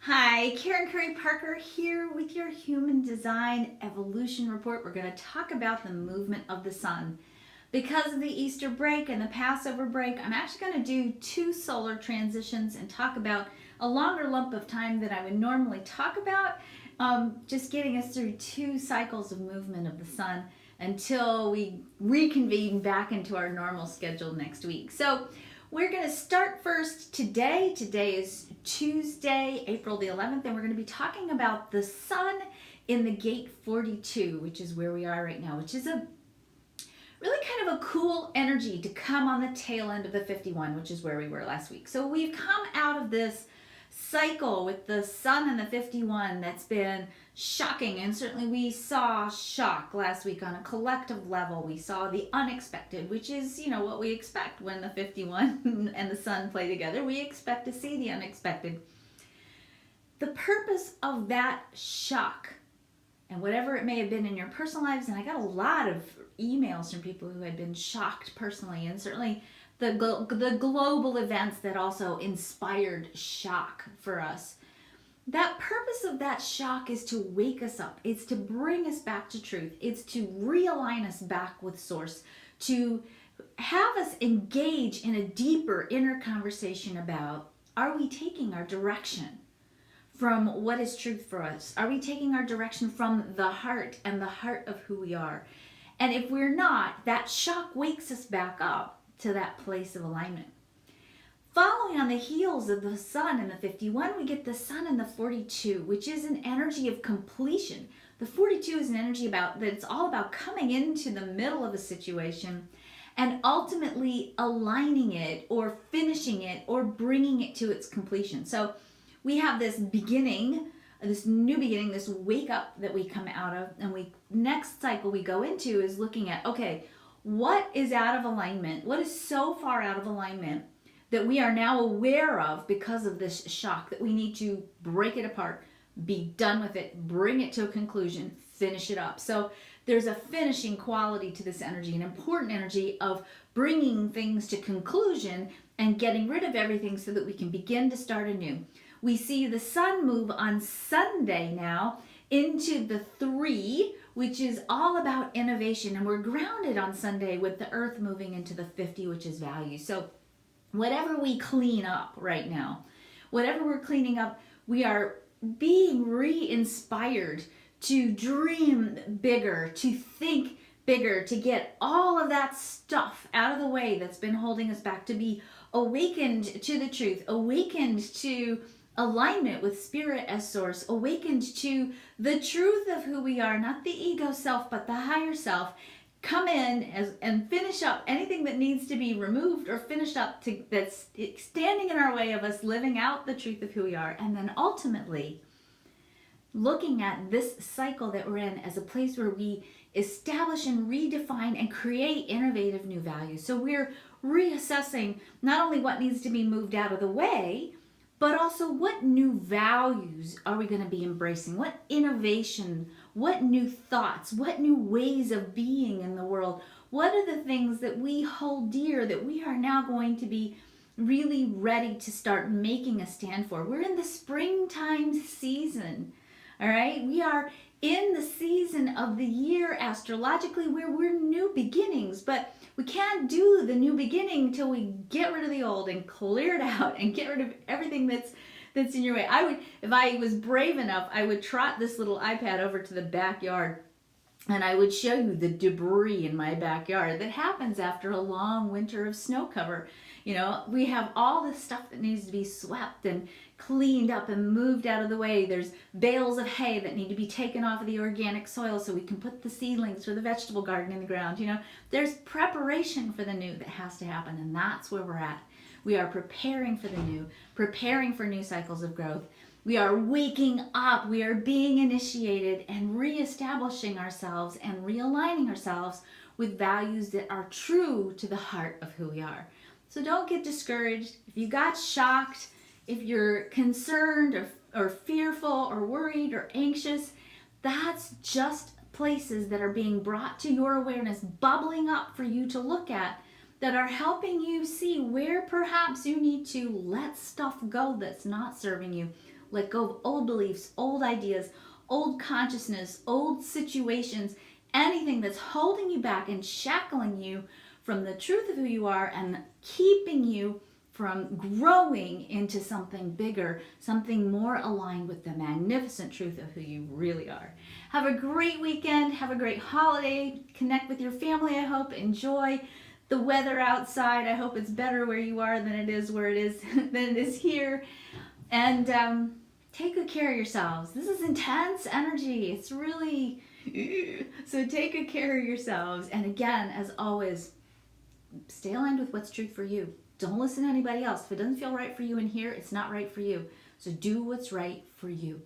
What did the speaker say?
Hi, Karen Curry Parker here with your Human Design Evolution Report. We're going to talk about the movement of the sun. Because of the Easter break and the Passover break, I'm actually going to do two solar transitions and talk about a longer lump of time than I would normally talk about, just getting us through two cycles of movement of the sun until we reconvene back into our normal schedule next week. So we're going to start first today. Today is Tuesday, April the 11th, and we're going to be talking about the sun in the gate 42, which is where we are right now, which is a really kind of a cool energy to come on the tail end of the 51, which is where we were last week. So we've come out of this cycle with the sun and the 51 that's been shocking, and certainly we saw shock last week on a collective level. We saw the unexpected, which is what we expect when the 51 and the sun play together. We expect to see the unexpected. The purpose of that shock, and whatever it may have been in your personal lives, and I got a lot of emails from people who had been shocked personally, and certainly the global events that also inspired shock for us. That purpose of that shock is to wake us up. It's to bring us back to truth. It's to realign us back with source, to have us engage in a deeper inner conversation about, are we taking our direction from what is truth for us? Are we taking our direction from the heart and the heart of who we are? And if we're not, that shock wakes us back up to that place of alignment. Following on the heels of the sun in the 51, we get the sun in the 42, which is an energy of completion. The 42 is an energy that it's all about coming into the middle of a situation and ultimately aligning it or finishing it or bringing it to its completion. So we have this beginning, this new beginning, this wake up that we come out of, and next cycle we go into is looking at, okay, what is out of alignment? What is so far out of alignment that we are now aware of because of this shock that we need to break it apart, be done with it, bring it to a conclusion, finish it up. So there's a finishing quality to this energy, an important energy of bringing things to conclusion and getting rid of everything so that we can begin to start anew. We see the sun move on Sunday now into the 3, which is all about innovation. And we're grounded on Sunday with the earth moving into the 50, which is value. So whatever we clean up right now, whatever we're cleaning up, we are being re-inspired to dream bigger, to think bigger, to get all of that stuff out of the way that's been holding us back, to be awakened to the truth, awakened to alignment with spirit as source, awakened to the truth of who we are, not the ego self, but the higher self. Come in and finish up anything that needs to be removed or finished up that's standing in our way of us living out the truth of who we are. And then ultimately looking at this cycle that we're in as a place where we establish and redefine and create innovative new values. So we're reassessing not only what needs to be moved out of the way, but also what new values are we going to be embracing? What innovation, what new thoughts, what new ways of being in the world? What are the things that we hold dear that we are now going to be really ready to start making a stand for? We're in the springtime season, all right? We are in the season of the year astrologically where we're new beginnings, but we can't do the new beginning until we get rid of the old and clear it out and get rid of everything that's in your way. If I was brave enough, I would trot this little iPad over to the backyard and I would show you the debris in my backyard that happens after a long winter of snow cover. We have all this stuff that needs to be swept and cleaned up and moved out of the way. There's bales of hay that need to be taken off of the organic soil so we can put the seedlings for the vegetable garden in the ground. There's preparation for the new that has to happen, and that's where we're at. We are preparing for the new, preparing for new cycles of growth. We are waking up, we are being initiated and reestablishing ourselves and realigning ourselves with values that are true to the heart of who we are. So don't get discouraged. If you got shocked, if you're concerned or fearful or worried or anxious, that's just places that are being brought to your awareness, bubbling up for you to look at, that are helping you see where perhaps you need to let stuff go that's not serving you. Let go of old beliefs, old ideas, old consciousness, old situations, anything that's holding you back and shackling you from the truth of who you are and keeping you from growing into something bigger, something more aligned with the magnificent truth of who you really are. Have a great weekend. Have a great holiday. Connect with your family, I hope. Enjoy the weather outside. I hope it's better where you are than it is where it is than it is here. And take good care of yourselves. This is intense energy. It's really so take good care of yourselves. And again, as always, stay aligned with what's truth for you. Don't listen to anybody else. If it doesn't feel right for you in here, it's not right for you. So do what's right for you.